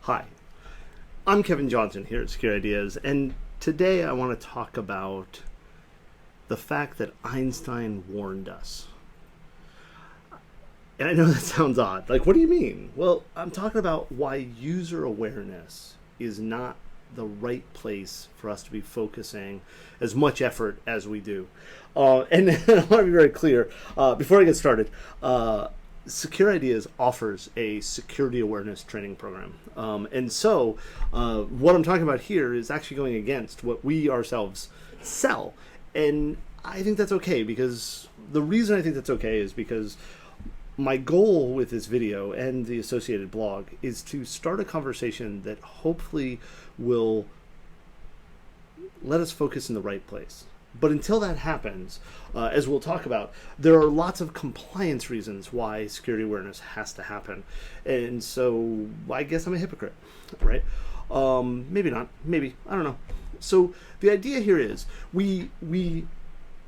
Hi, I'm Kevin Johnson here at Secure Ideas, and today I want to talk about the fact that Einstein warned us. And I know that sounds odd. Like, what do you mean? Well, I'm talking about why user awareness is not the right place for us to be focusing as much effort as we do. And I want to be very clear, before I get started, Secure Ideas offers a security awareness training program. And so what I'm talking about here is actually going against what we ourselves sell. And I think that's okay, because the reason I think that's okay is because my goal with this video and the associated blog is to start a conversation that hopefully will let us focus in the right place. But until that happens, as we'll talk about, there are lots of compliance reasons why security awareness has to happen. And so I guess I'm a hypocrite, right? Maybe not, maybe, I don't know. So the idea here is we've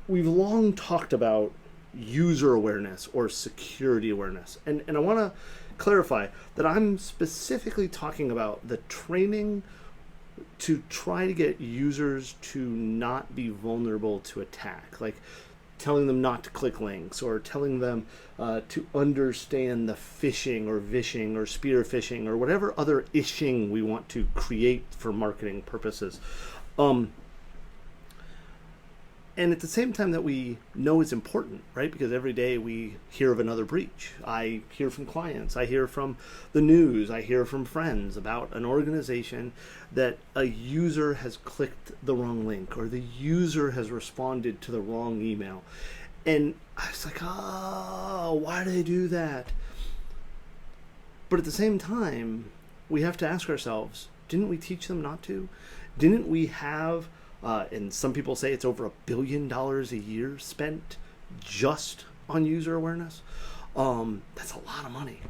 long talked about user awareness or security awareness. And I want to clarify that I'm specifically talking about the training to try to get users to not be vulnerable to attack, like telling them not to click links, or telling them to understand the phishing or vishing or spear phishing or whatever other ishing we want to create for marketing purposes. And at the same time that we know it's important, right? Because every day we hear of another breach. I hear from clients, I hear from the news, I hear from friends about an organization that a user has clicked the wrong link, or the user has responded to the wrong email. And I was like, oh, why do they do that? But at the same time, we have to ask ourselves, didn't we teach them not to? Didn't we have and some people say it's over $1 billion a year spent just on user awareness. That's a lot of money,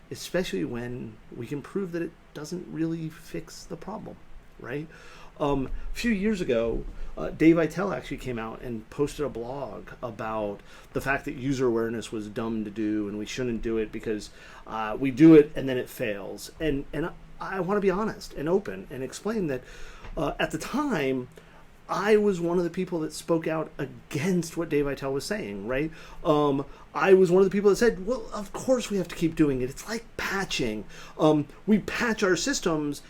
especially when we can prove that it doesn't really fix the problem, right? A few years ago, Dave Eitel actually came out and posted a blog about the fact that user awareness was dumb to do and we shouldn't do it because we do it and then it fails. And I want to be honest and open and explain that at the time, I was one of the people that spoke out against what Dave Eitel was saying, right? I was one of the people that said, well, of course we have to keep doing it. It's like patching. We patch our systems,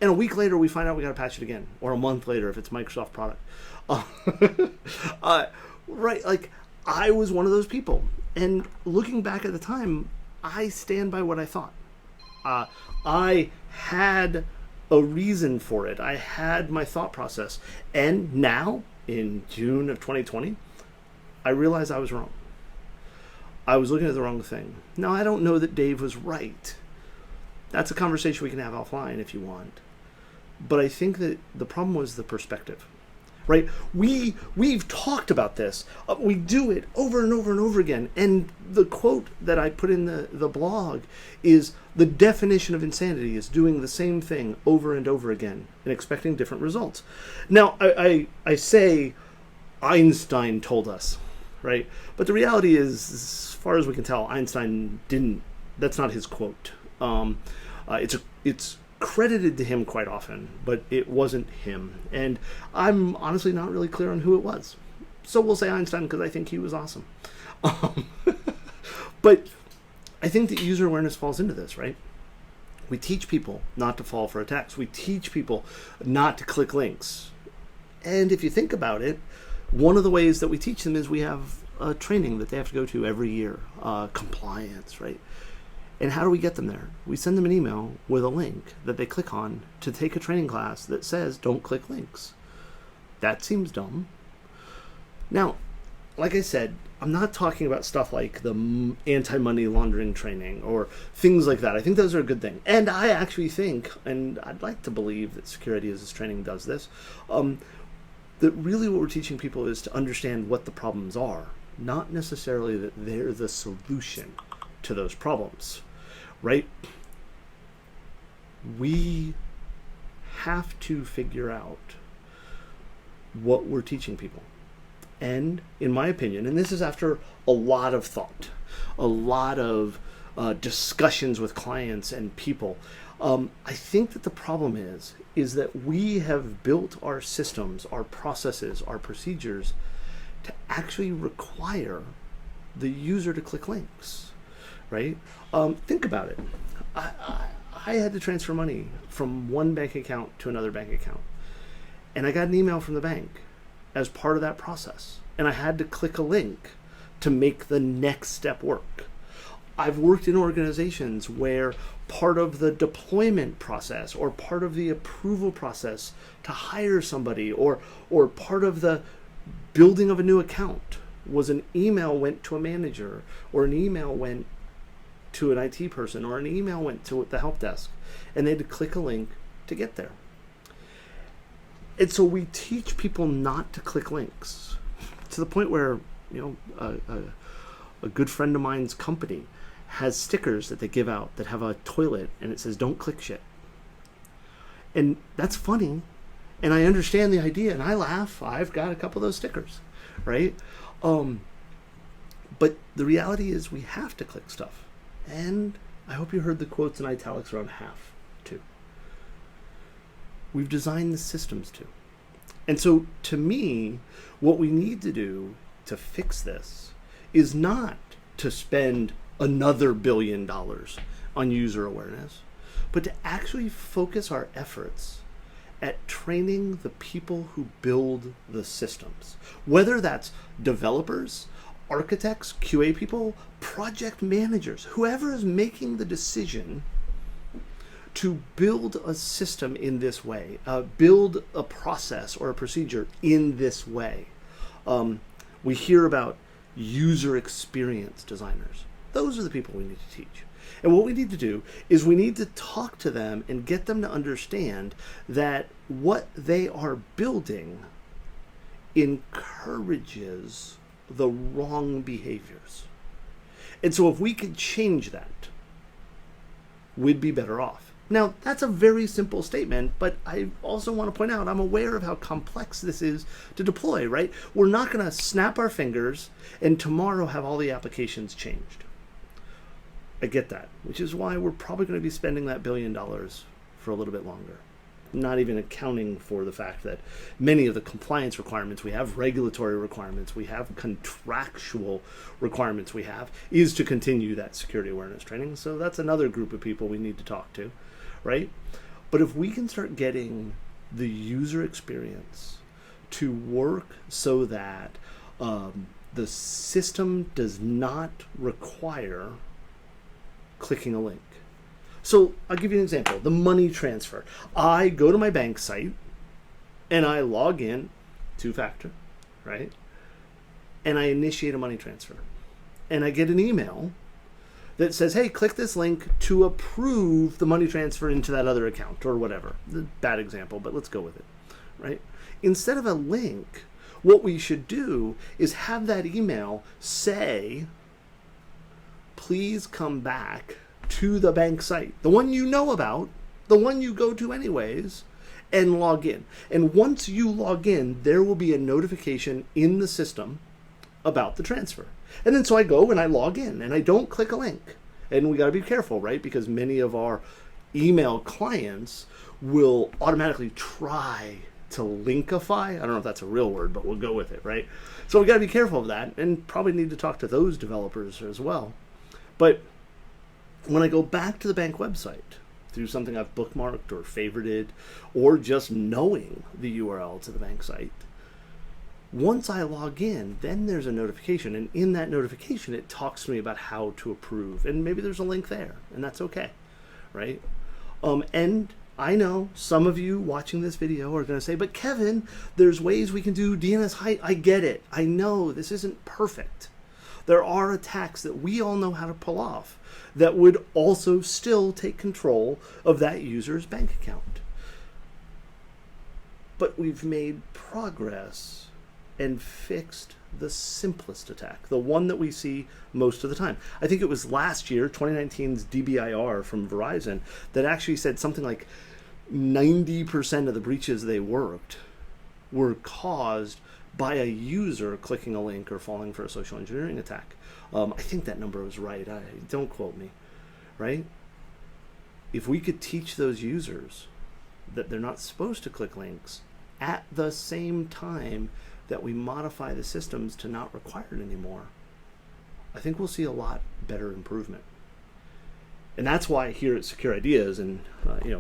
and a week later we find out we got to patch it again, or a month later if it's a Microsoft product. Right, like I was one of those people. And looking back at the time, I stand by what I thought. I had a reason for it. I had my thought process. And now, in June of 2020, I realized I was wrong. I was looking at the wrong thing. Now, I don't know that Dave was right. That's a conversation we can have offline if you want. But I think that the problem was the perspective, right? We've talked about this. We do it over and over and over again. And the quote that I put in the blog is, the definition of insanity is doing the same thing over and over again and expecting different results. Now, I say Einstein told us, right? But the reality is, as far as we can tell, Einstein didn't. That's not his quote. It's credited to him quite often, but it wasn't him. And I'm honestly not really clear on who it was. So we'll say Einstein because I think he was awesome. But I think that user awareness falls into this, right? We teach people not to fall for attacks. We teach people not to click links. And if you think about it, one of the ways that we teach them is we have a training that they have to go to every year, compliance, right? And how do we get them there? We send them an email with a link that they click on to take a training class that says, don't click links. That seems dumb. Now, like I said, I'm not talking about stuff like the anti-money laundering training or things like that. I think those are a good thing. And I actually think, and I'd like to believe that Secure Ideas training does this, that really what we're teaching people is to understand what the problems are, not necessarily that they're the solution to those problems, right? We have to figure out what we're teaching people. And in my opinion, and this is after a lot of thought, a lot of discussions with clients and people, I think that the problem is that we have built our systems, our processes, our procedures to actually require the user to click links, right? Think about it. I had to transfer money from one bank account to another bank account, and I got an email from the bank as part of that process, and I had to click a link to make the next step work. I've worked in organizations where part of the deployment process or part of the approval process to hire somebody or part of the building of a new account was an email went to a manager, or an email went to an IT person, or an email went to the help desk, and they had to click a link to get there. And so we teach people not to click links to the point where, a good friend of mine's company has stickers that they give out that have a toilet and it says, "Don't click shit." And that's funny. And I understand the idea and I laugh. I've got a couple of those stickers, right? But the reality is we have to click stuff. And I hope you heard the quotes in italics around half too. We've designed the systems to. And so to me, what we need to do to fix this is not to spend another $1 billion on user awareness, but to actually focus our efforts at training the people who build the systems, whether that's developers, architects, QA people, project managers, whoever is making the decision to build a system in this way, build a process or a procedure in this way. We hear about user experience designers. Those are the people we need to teach. And what we need to do is we need to talk to them and get them to understand that what they are building encourages the wrong behaviors. And so if we could change that, we'd be better off. Now, that's a very simple statement, but I also want to point out I'm aware of how complex this is to deploy, right? We're not going to snap our fingers and tomorrow have all the applications changed. I get that, which is why we're probably going to be spending that $1 billion for a little bit longer. Not even accounting for the fact that many of the compliance requirements we have, regulatory requirements we have, contractual requirements we have, is to continue that security awareness training. So that's another group of people we need to talk to, right? But if we can start getting the user experience to work so that the system does not require clicking a link. So I'll give you an example. The money transfer. I go to my bank site and I log in, two-factor, right? And I initiate a money transfer. And I get an email that says, hey, click this link to approve the money transfer into that other account or whatever. Bad example, but let's go with it, right? Instead of a link, what we should do is have that email say, please come back to the bank site, the one you know about, the one you go to anyways, and log in. And once you log in, there will be a notification in the system about the transfer. And then so I go and I log in and I don't click a link. And we got to be careful, right? Because many of our email clients will automatically try to linkify. I don't know if that's a real word, but we'll go with it, right? So we got to be careful of that and probably need to talk to those developers as well. But when I go back to the bank website through something I've bookmarked or favorited or just knowing the URL to the bank site, once I log in, then there's a notification. And in that notification, it talks to me about how to approve. And maybe there's a link there, and that's okay, right? And I know some of you watching this video are going to say, but Kevin, there's ways we can do DNS height. I get it. I know this isn't perfect. There are attacks that we all know how to pull off that would also still take control of that user's bank account. But we've made progress and fixed the simplest attack, the one that we see most of the time. I think it was last year, 2019's DBIR from Verizon, that actually said something like 90% of the breaches they worked were caused by a user clicking a link or falling for a social engineering attack. I think that number was right. Don't quote me, right? if we could teach those users that they're not supposed to click links at the same time that we modify the systems to not require it anymore, I think we'll see a lot better improvement. And that's why here at Secure Ideas, and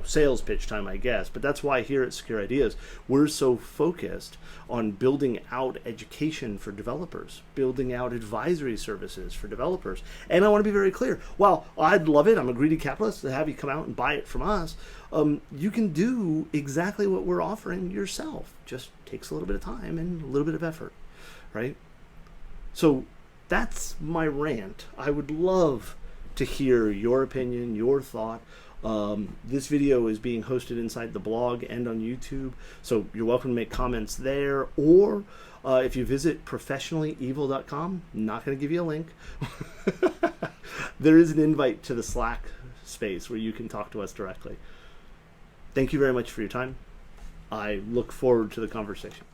sales pitch time, I guess, but that's why here at Secure Ideas, we're so focused on building out education for developers, building out advisory services for developers. And I want to be very clear, while I'd love it, I'm a greedy capitalist, to have you come out and buy it from us, you can do exactly what we're offering yourself. Just takes a little bit of time and a little bit of effort, right? So that's my rant. I would love to hear your opinion, your thought. This video is being hosted inside the blog and on YouTube, so you're welcome to make comments there, or if you visit professionallyevil.com, I'm not going to give you a link. There is an invite to the Slack space where you can talk to us directly. Thank you very much for your time. I look forward to the conversation.